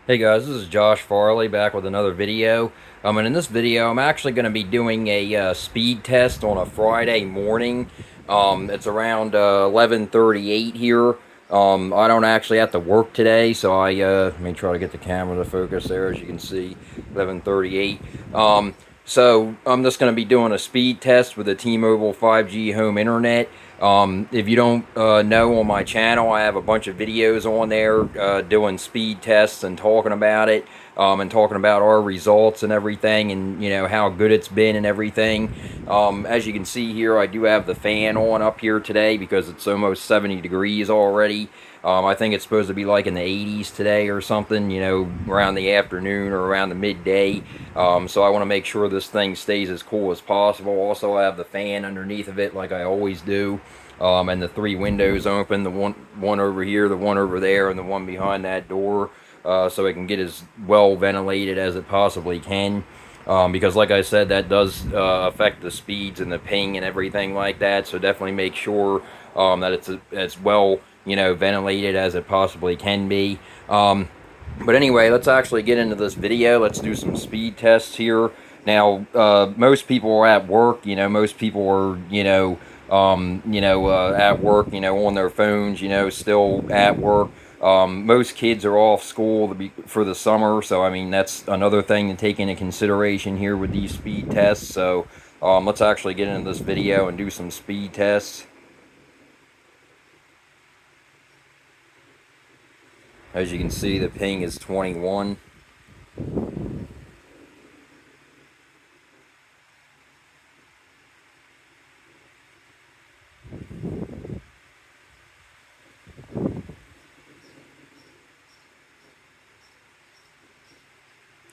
Hey guys, this is Josh Farley back with another video. And in this video, I'm actually going to be doing a speed test on a Friday morning. It's around 11:38 here. I don't actually have to work today, so let me try to get the camera to focus there. As you can see, 11:38. So I'm just going to be doing a speed test with the T-Mobile 5G home internet. If you don't know, on my channel, I have a bunch of videos on there doing speed tests and talking about it, and talking about our results and everything, and how good it's been and everything. As you can see here, I do have the fan on up here today because it's almost 70 degrees already. I think it's supposed to be like in the 80s today or something, around the afternoon or around the midday. So I want to make sure this thing stays as cool as possible. Also, I have the fan underneath of it like I always do. And the three windows open, the one over here, the one over there, and the one behind that door, so it can get as well ventilated as it possibly can. Because like I said, that does affect the speeds and the ping and everything like that. So definitely make sure that it's as well ventilated as it possibly can be. But anyway, let's actually get into this video. Let's do some speed tests here. Now, most people are at work. Most people are at work. On their phones. Still at work. Most kids are off school for the summer, so I mean that's another thing to take into consideration here with these speed tests. So let's actually get into this video and do some speed tests. As you can see, the ping is 21.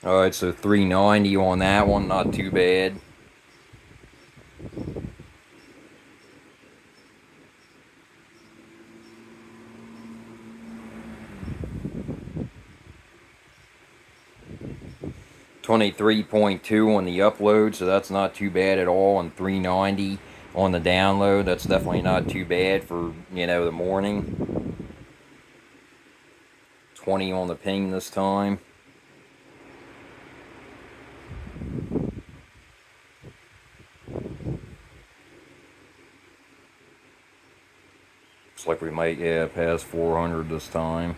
Alright, so 390 on that one, not too bad. $23.2 on the upload, so that's not too bad at all, and 390 on the download. That's definitely not too bad for, the morning. 20 on the ping this time. Looks like we might, pass 400 this time.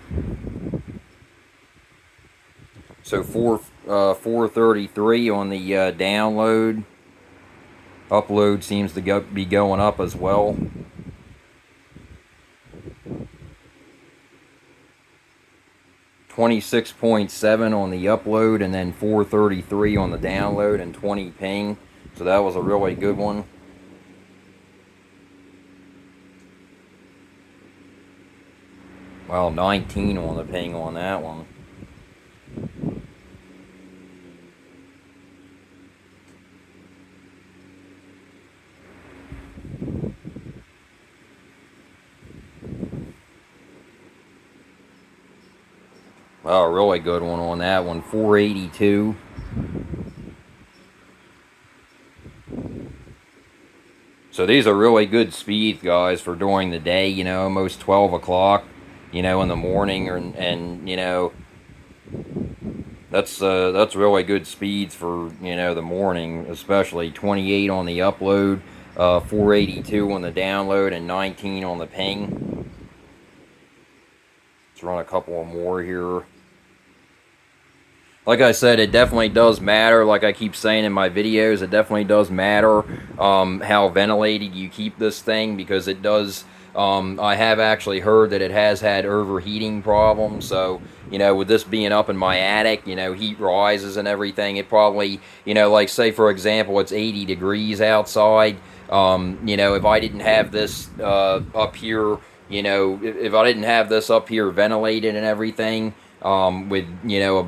So 433 on the download. Upload seems to be going up as well. $26.7 on the upload, and then 433 on the download, and 20 ping. So that was a really good one. Well, 19 on the ping on that one. Oh, a really good one on that one, 482. So these are really good speeds, guys, for during the day, almost 12 o'clock, in the morning, and that's really good speeds for, the morning, especially 28 on the upload, 482 on the download, and 19 on the ping. Let's run a couple more here. Like I said, it definitely does matter. Like I keep saying in my videos, it definitely does matter how ventilated you keep this thing, because it does. I have actually heard that it has had overheating problems. So, with this being up in my attic, heat rises and everything. It probably, like say for example, it's 80 degrees outside. If I didn't have this up here, if I didn't have this up here ventilated and everything, with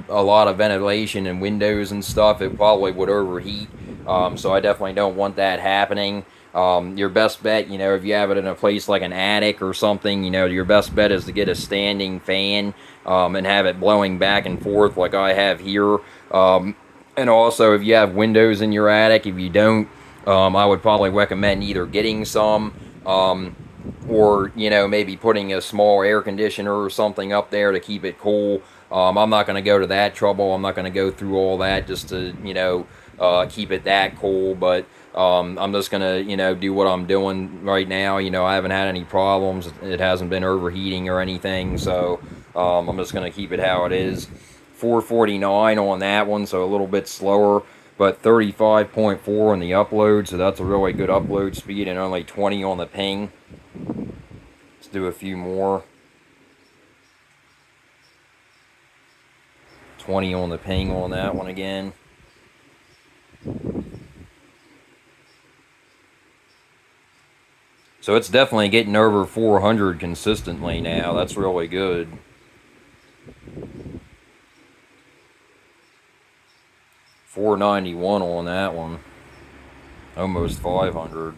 a lot of ventilation and windows and stuff, it probably would overheat. So I definitely don't want that happening. Your best bet, if you have it in a place like an attic or something, your best bet is to get a standing fan and have it blowing back and forth like I have here. And also, if you have windows in your attic, if you don't, I would probably recommend either getting some or, you know, maybe putting a small air conditioner or something up there to keep it cool. I'm not going to go to that trouble. I'm not going to go through all that just to, you know, keep it that cool. But I'm just going to, you know, do what I'm doing right now. You know, I haven't had any problems. It hasn't been overheating or anything. So I'm just going to keep it how it is. 449 on that one, so a little bit slower, but 35.4 on the upload, so that's a really good upload speed, and only 20 on the ping. Let's do a few more. 20 on the ping on that one again. So it's definitely getting over 400 consistently now. That's really good. 491 on that one. Almost 500.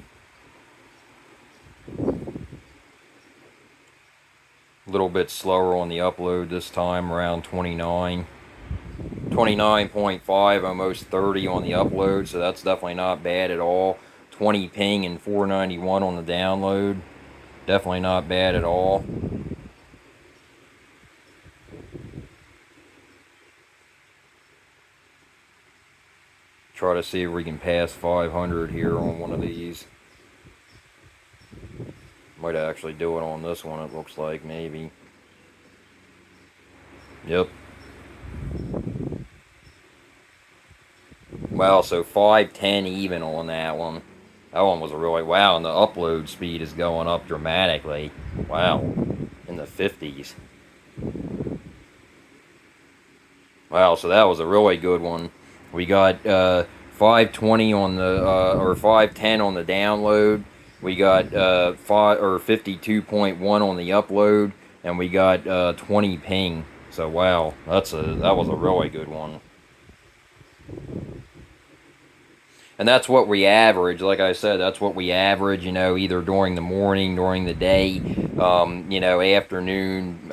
A little bit slower on the upload this time, around 29. 29.5, almost 30 on the upload, so that's definitely not bad at all. 20 ping and 491 on the download. Definitely not bad at all. Try to see if we can pass 500 here on one of these. Might actually do it on this one, it looks like, maybe. Yep. Wow, so 510 even on that one. That one was a really, wow, and the upload speed is going up dramatically. Wow, in the 50s. Wow, so that was a really good one. We got 520 on the, or 510 on the download. We got 52.1 on the upload, and we got 20 ping. So wow, that was a really good one. And that's what we average. Like I said, that's what we average. You know, either during the morning, during the day, you know, afternoon,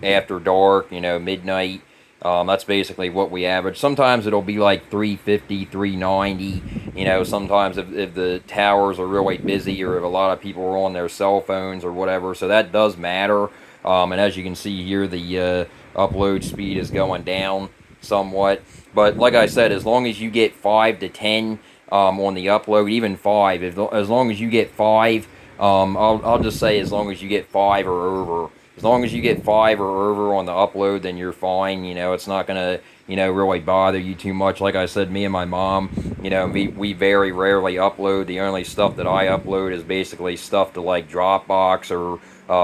after dark, you know, midnight. That's basically what we average. Sometimes it'll be like 350, 390. You know, sometimes if the towers are really busy or if a lot of people are on their cell phones or whatever, so that does matter. And as you can see here, the upload speed is going down somewhat. But like I said, as long as you get 5 to 10 on the upload, even 5, as long as you get 5, I'll just say as long as you get 5 or over. As long as you get 5 or over on the upload, then you're fine. You know, it's not going to, you know, really bother you too much. Like I said, me and my mom, you know, we very rarely upload. The only stuff that I upload is basically stuff to like Dropbox or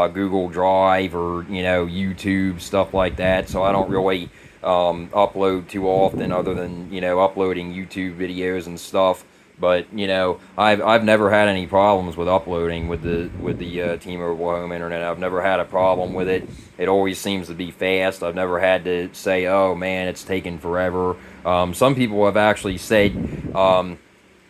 Google Drive or, you know, YouTube, stuff like that. So I don't really upload too often other than, you know, uploading YouTube videos and stuff. But, you know, I've never had any problems with uploading with the T-Mobile home internet. I've never had a problem with it. It always seems to be fast. I've never had to say, oh man, it's taking forever. Some people have actually said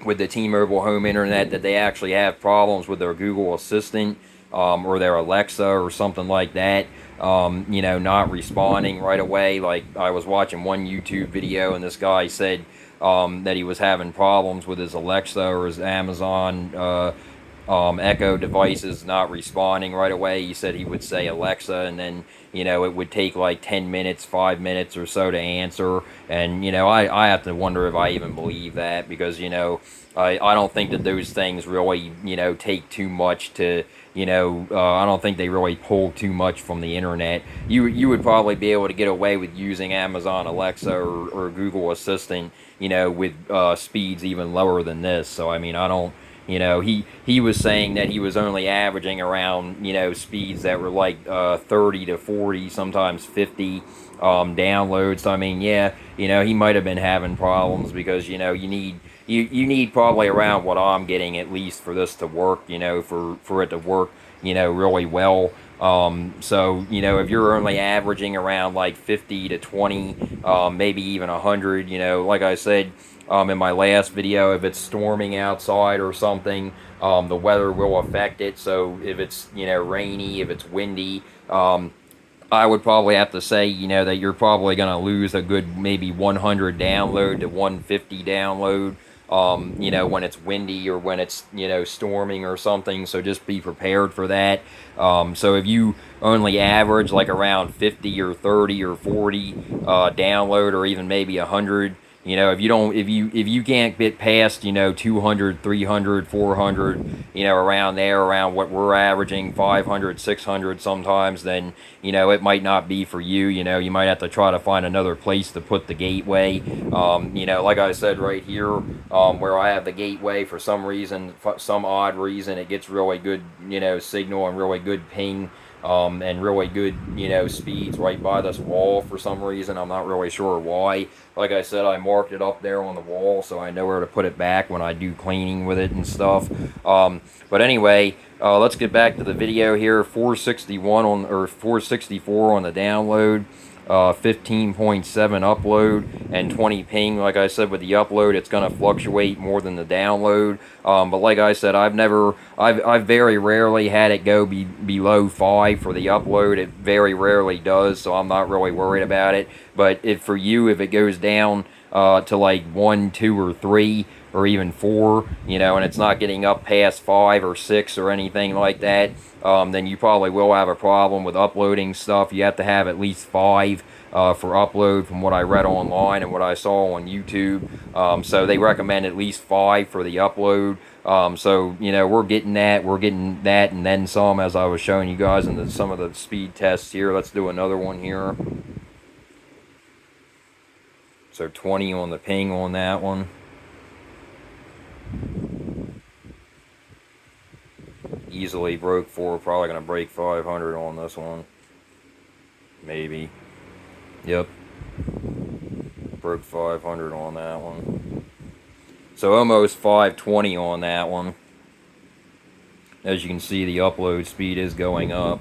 with the T-Mobile home internet that they actually have problems with their Google Assistant or their Alexa or something like that. You know, not responding right away. Like I was watching one YouTube video and this guy said that he was having problems with his Alexa or his Amazon Echo devices not responding right away. He said he would say Alexa, and then, you know, it would take like 10 minutes, 5 minutes or so to answer. And, you know, I have to wonder if I even believe that, because, you know, I don't think that those things really, you know, take too much to, you know, I don't think they really pull too much from the internet. You would probably be able to get away with using Amazon Alexa or Google Assistant, you know, with speeds even lower than this. So, I mean, I don't, you know, he was saying that he was only averaging around, you know, speeds that were like 30 to 40, sometimes 50 downloads. So, I mean, yeah, you know, he might have been having problems because, you know, you need probably around what I'm getting at least for this to work, you know, for it to work, you know, really well. So, you know, if you're only averaging around like 50 to 20, maybe even 100, you know, like I said in my last video, if it's storming outside or something, the weather will affect it. So if it's, you know, rainy, if it's windy, I would probably have to say, you know, that you're probably going to lose a good maybe 100 download to 150 download you know, when it's windy or when it's, you know, storming or something. So just be prepared for that. So if you only average like around 50 or 30 or 40 download, or even maybe 100, you know, if you can't get past, you know, 200, 300, 400, you know, around there, around what we're averaging, 500, 600 sometimes, then, you know, it might not be for you. You know, you might have to try to find another place to put the gateway. You know, like I said right here, where I have the gateway, for some reason, some odd reason, it gets really good, you know, signal and really good ping. And really good, you know, speeds right by this wall for some reason. I'm not really sure why. Like I said, I marked it up there on the wall so I know where to put it back when I do cleaning with it and stuff. But anyway, let's get back to the video here. 461 on, or 464 on the download. 15.7 upload and 20 ping. Like I said, with the upload, it's going to fluctuate more than the download. But like I said, I've very rarely had it go below 5 for the upload. It very rarely does, so I'm not really worried about it. But if it goes down to like 1, 2, or 3, or even 4, you know, and it's not getting up past 5 or 6 or anything like that, then you probably will have a problem with uploading stuff. You have to have at least 5 for upload, from what I read online and what I saw on YouTube. So they recommend at least 5 for the upload. So, you know, we're getting that, and then some, as I was showing you guys in some of the speed tests here. Let's do another one here. So 20 on the ping on that one. Easily broke 4, probably going to break 500 on this one. Maybe. Yep. Broke 500 on that one. So almost 520 on that one. As you can see, the upload speed is going up.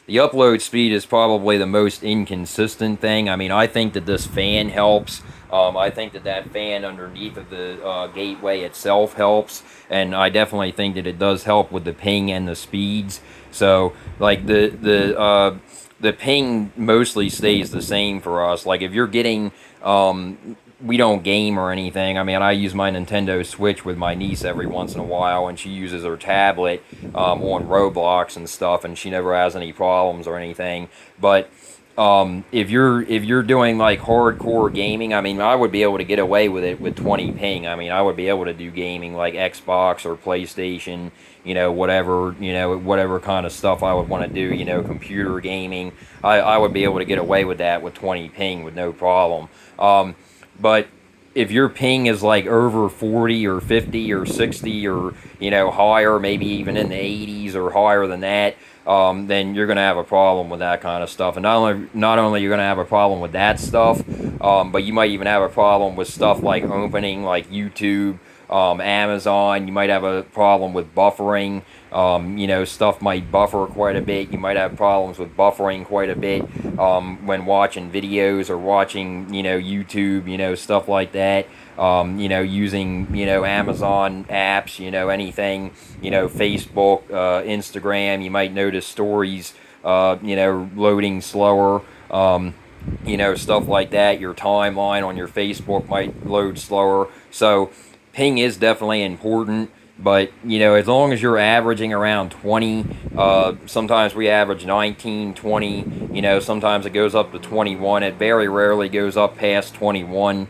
The upload speed is probably the most inconsistent thing. I mean, I think that this fan helps. I think that fan underneath of the gateway itself helps, and I definitely think that it does help with the ping and the speeds. So, like the ping mostly stays the same for us. Like if you're getting we don't game or anything. I mean, I use my Nintendo Switch with my niece every once in a while, and she uses her tablet on Roblox and stuff, and she never has any problems or anything. But if you're doing like hardcore gaming, I mean, I would be able to get away with it with 20 ping. I mean, I would be able to do gaming like Xbox or PlayStation, you know, whatever kind of stuff I would want to do, you know, computer gaming. I would be able to get away with that with 20 ping with no problem. But if your ping is like over 40 or 50 or 60 or, you know, higher, maybe even in the 80s or higher than that, then you're going to have a problem with that kind of stuff. And not only you're going to have a problem with that stuff, but you might even have a problem with stuff like opening, like YouTube, Amazon. You might have a problem with buffering. You know, stuff might buffer quite a bit. You might have problems with buffering quite a bit when watching videos or watching, you know, YouTube, you know, stuff like that. You know, using, you know, Amazon apps, you know, anything, you know, Facebook, Instagram. You might notice stories, you know, loading slower. You know, stuff like that. Your timeline on your Facebook might load slower. So ping is definitely important, but, you know, as long as you're averaging around 20, sometimes we average 19, 20, you know, sometimes it goes up to 21. It very rarely goes up past 21,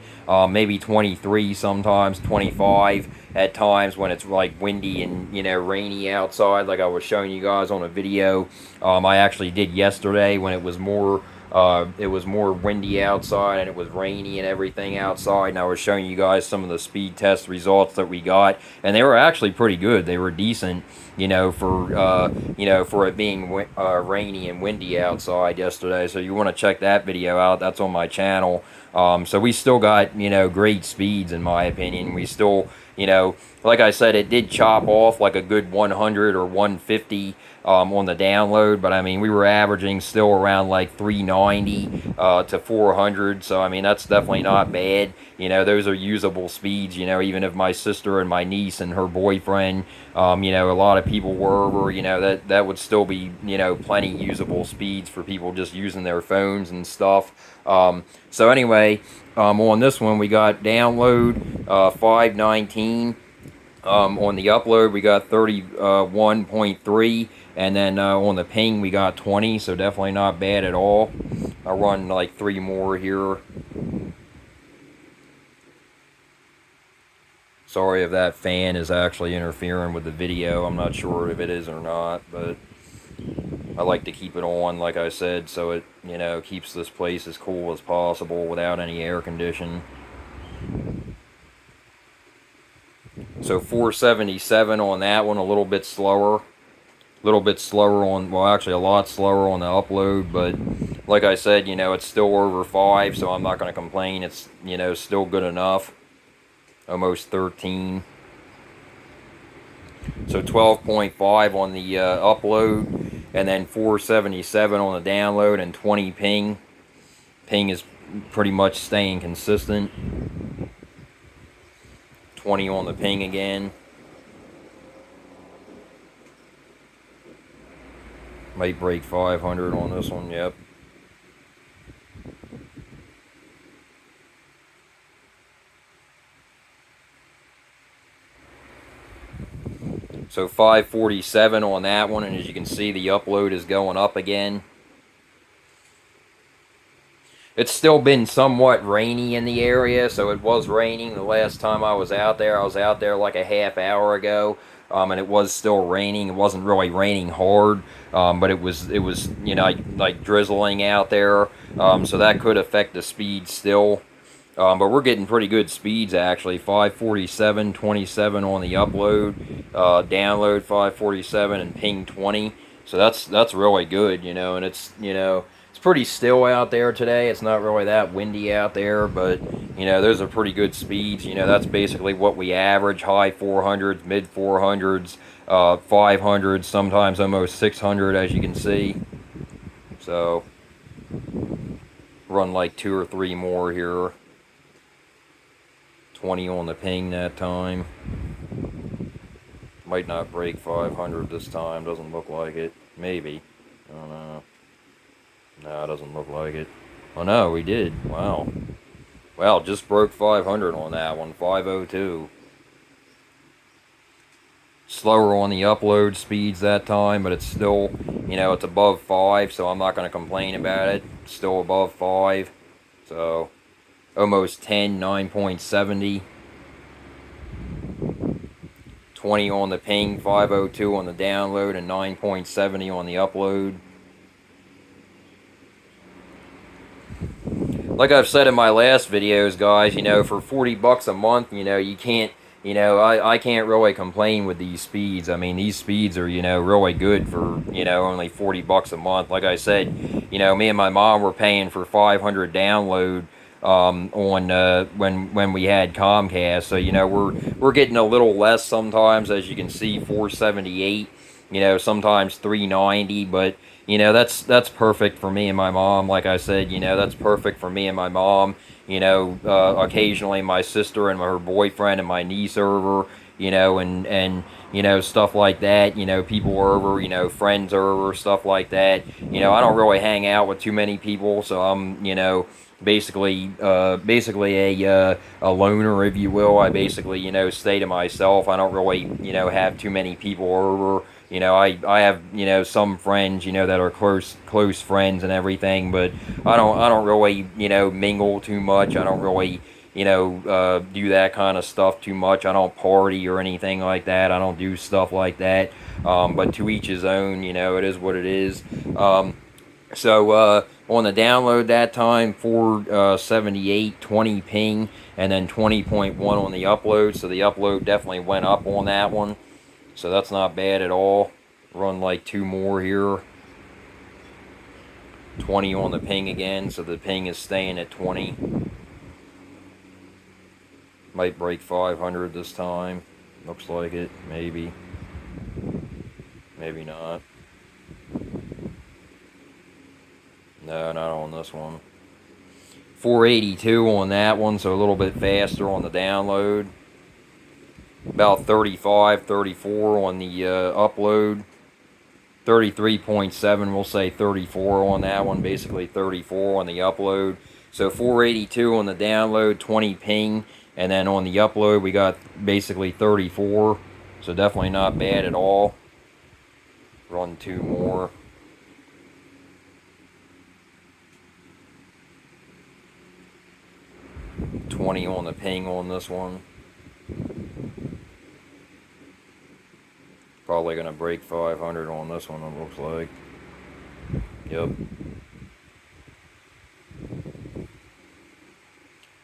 maybe 23 sometimes, 25 at times when it's like windy and, you know, rainy outside, like I was showing you guys on a video I actually did yesterday when it was more windy outside and it was rainy and everything outside, and I was showing you guys some of the speed test results that we got, and they were actually pretty good. They were decent, you know, for it being rainy and windy outside yesterday. So you want to check that video out. That's on my channel. So we still got, you know, great speeds in my opinion. We still, you know, like I said, it did chop off like a good 100 or 150 on the download, but I mean, we were averaging still around like 390 to 400, so I mean, that's definitely not bad. You know, those are usable speeds, you know, even if my sister and my niece and her boyfriend, you know, a lot of people were over, you know, that would still be, you know, plenty usable speeds for people just using their phones and stuff. So anyway, on this one we got download 519. On the upload we got 31.3, and then on the ping we got 20, so definitely not bad at all. I'll run like 3 more here. Sorry if that fan is actually interfering with the video. I'm not sure if it is or not, but I like to keep it on, like I said, so it, you know, keeps this place as cool as possible without any air conditioning. So 477 on that one, a little bit slower. A little bit slower on, well, actually a lot slower on the upload, but like I said, you know, it's still over 5, so I'm not going to complain. It's, you know, still good enough. Almost 13. So 12.5 on the upload, and then 477 on the download, and 20 ping. Ping is pretty much staying consistent. 20 on the ping again. Might break 500 on this one, yep. So 547 on that one, and as you can see, the upload is going up again. It's still been somewhat rainy in the area, so it was raining the last time I was out there. I was out there like a half hour ago, and it was still raining. It wasn't really raining hard, but it was you know, like drizzling out there, so that could affect the speed still. But we're getting pretty good speeds actually. 547, 27 on the upload, download 547, and ping 20. So that's really good, you know. And it's, you know, it's pretty still out there today. It's not really that windy out there, but you know, those are pretty good speeds. You know, that's basically what we average: high 400s, mid 400s, 500s, sometimes almost 600, as you can see. So run like 2 or 3 more here. 20 on the ping that time. Might not break 500 this time. Doesn't look like it. Maybe. I don't know. No, it doesn't look like it. Oh no, we did. Wow. Well, just broke 500 on that one. 502. Slower on the upload speeds that time, but it's still, you know, it's above 5, so I'm not going to complain about it. It's still above 5. So almost 10, 9.70. 20 on the ping, 502 on the download, and 9.70 on the upload. Like I've said in my last videos, guys, you know, for 40 bucks a month, you know, you can't, you know, I can't really complain with these speeds. I mean, these speeds are, you know, really good for, you know, only 40 bucks a month. Like I said, you know, me and my mom were paying for 500 download on when we had Comcast, so you know, we're getting a little less sometimes, as you can see, 478, you know, sometimes 390, but you know, that's perfect for me and my mom. Like I said, you know, that's perfect for me and my mom. You know, occasionally my sister and her boyfriend and my niece are over, you know, and you know, stuff like that. You know, people are over, you know, friends are over, stuff like that. You know, I don't really hang out with too many people, so I'm, you know, basically a loner, if you will. I basically, you know, stay to myself. I don't really, you know, have too many people over. You know, I have, you know, some friends, you know, that are close friends and everything, but I don't really, you know, mingle too much. I don't really, you know, do that kind of stuff too much. I don't party or anything like that. I don't do stuff like that. But to each his own, you know, it is what it is. So on the download that time, 478, 20 ping, and then 20.1 on the upload. So the upload definitely went up on that one. So that's not bad at all. Run like 2 more here. 20 on the ping again, so the ping is staying at 20. Might break 500 this time. Looks like it, maybe. Maybe not. No, not on this one. 482 on that one, so a little bit faster on the download. About 35, 34 on the upload. 33.7, we'll say 34 on that one, basically 34 on the upload. So 482 on the download, 20 ping, and then on the upload we got basically 34. So definitely not bad at all. Run 2 more. $20 on the ping on this one. Probably going to break 500 on this one, it looks like. Yep.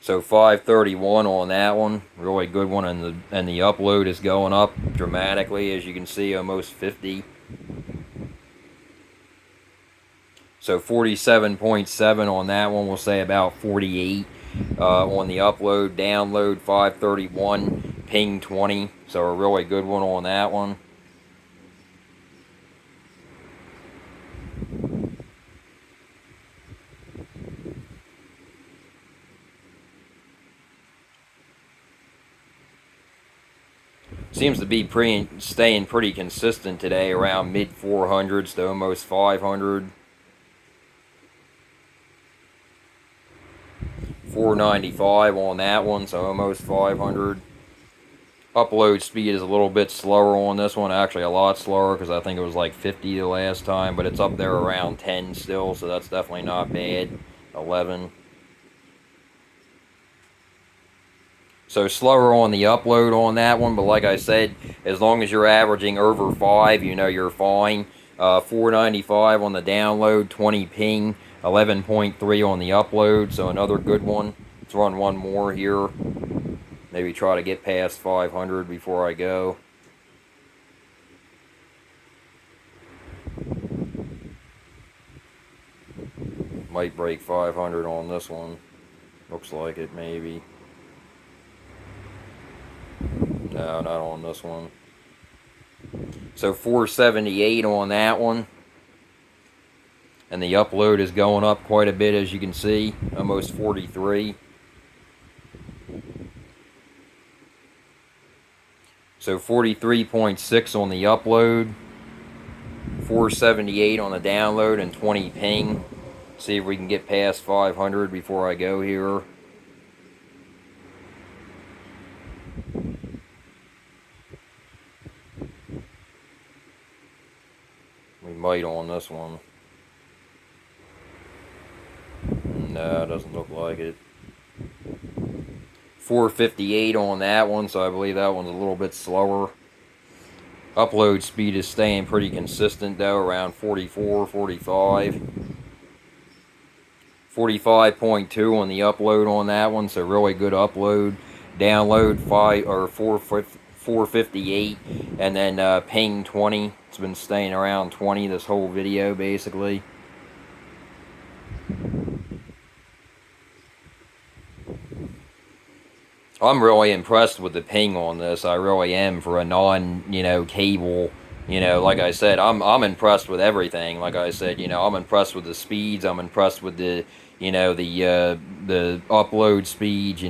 So 531 on that one, really good one, and the upload is going up dramatically, as you can see, almost 50. So 47.7 on that one, we'll say about 48 on the upload. Download 531, ping 20, so a really good one on that one. Seems to be staying pretty consistent today, around mid 400s to almost 500. 495 on that one, so almost 500. Upload speed is a little bit slower on this one, actually a lot slower, because I think it was like 50 the last time, but it's up there around 10 still, so that's definitely not bad. 11. So slower on the upload on that one, but like I said, as long as you're averaging over 5, you know you're fine. 495 on the download, 20 ping, 11.3 on the upload, so another good one. Let's run one more here. Maybe try to get past 500 before I go. Might break 500 on this one. Looks like it, maybe. No, not on this one. So 478 on that one. And the upload is going up quite a bit, as you can see. Almost 43. So 43.6 on the upload. 478 on the download and 20 ping. See if we can get past 500 before I go here. We might on this one. No, it doesn't look like it. 458 on that one, so I believe that one's a little bit slower. Upload speed is staying pretty consistent though, around 44, 45. 45.2 on the upload on that one, so really good upload. Download 458, and then ping 20. It's been staying around 20 this whole video basically. I'm really impressed with the ping on this. I really am, for a cable. Like I said, I'm impressed with everything. Like I said, I'm impressed with the speeds. I'm impressed with the upload speeds.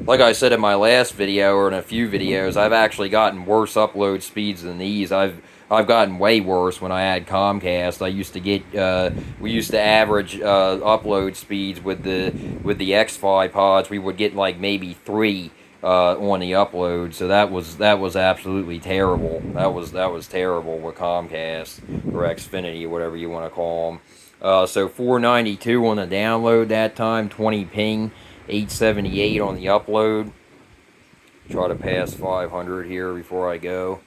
Like I said in my last video, or in a few videos, I've actually gotten worse upload speeds than these. I've gotten way worse when I had Comcast. I used to get we used to average upload speeds with the X5 pods. We would get like maybe 3 on the upload. So that was absolutely terrible. That was terrible with Comcast or Xfinity, whatever you want to call them. So 492 on the download that time, 20 ping, 878 on the upload. Try to pass 500 here before I go.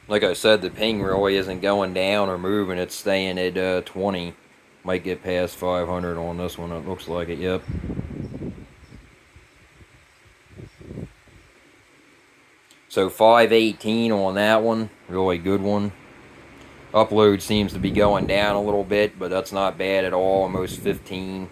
Like I said, the ping really isn't going down or moving. It's staying at 20. Might get past 500 on this one. It looks like it, yep. So 518 on that one. Really good one. Upload seems to be going down a little bit, but that's not bad at all. Almost 15.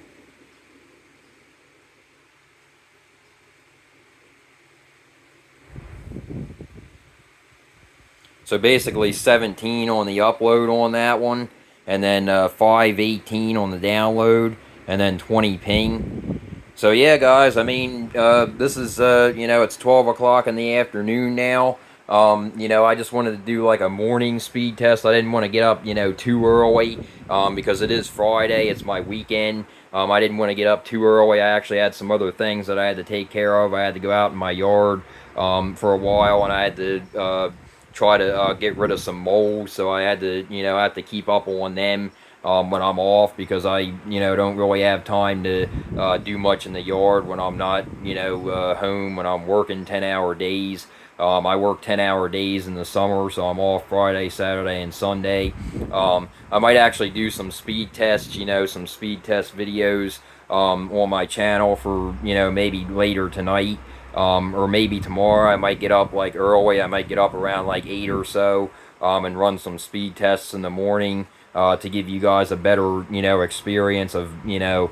So basically 17 on the upload on that one, and then 518 on the download, and then 20 ping. So yeah, guys, I mean, this is, it's 12 o'clock in the afternoon now. You know, I just wanted to do like a morning speed test. I didn't want to get up, you know, too early because it is Friday. It's my weekend. I didn't want to get up too early. I actually had some other things that I had to take care of. I had to go out in my yard for a while, and I had to try to get rid of some mold. So I had to, you know, I have to keep up on them when I'm off because I, you know, don't really have time to do much in the yard when I'm not, you know, home when I'm working 10-hour days. I work 10-hour days in the summer, so I'm off Friday, Saturday, and Sunday. I might actually do some speed tests, you know, some speed test videos on my channel for, you know, maybe later tonight or maybe tomorrow. I might get up like early. I might get up around like 8 or so and run some speed tests in the morning to give you guys a better, you know, experience of, you know,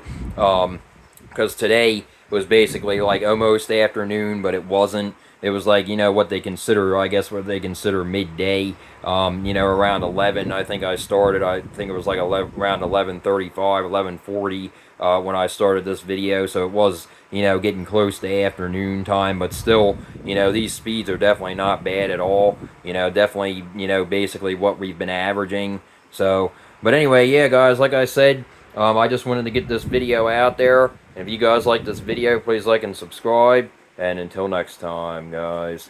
because today was basically like almost afternoon, but it wasn't. It was like, you know, what they consider, I guess, what they consider midday. You know, around 11. I think I started. I think it was like 11, around 11:35, 11:40 when I started this video. So it was, you know, getting close to afternoon time. But still, you know, these speeds are definitely not bad at all. You know, definitely, you know, basically what we've been averaging. So, but anyway, yeah, guys, like I said, I just wanted to get this video out there. And if you guys like this video, please like and subscribe. And until next time, guys.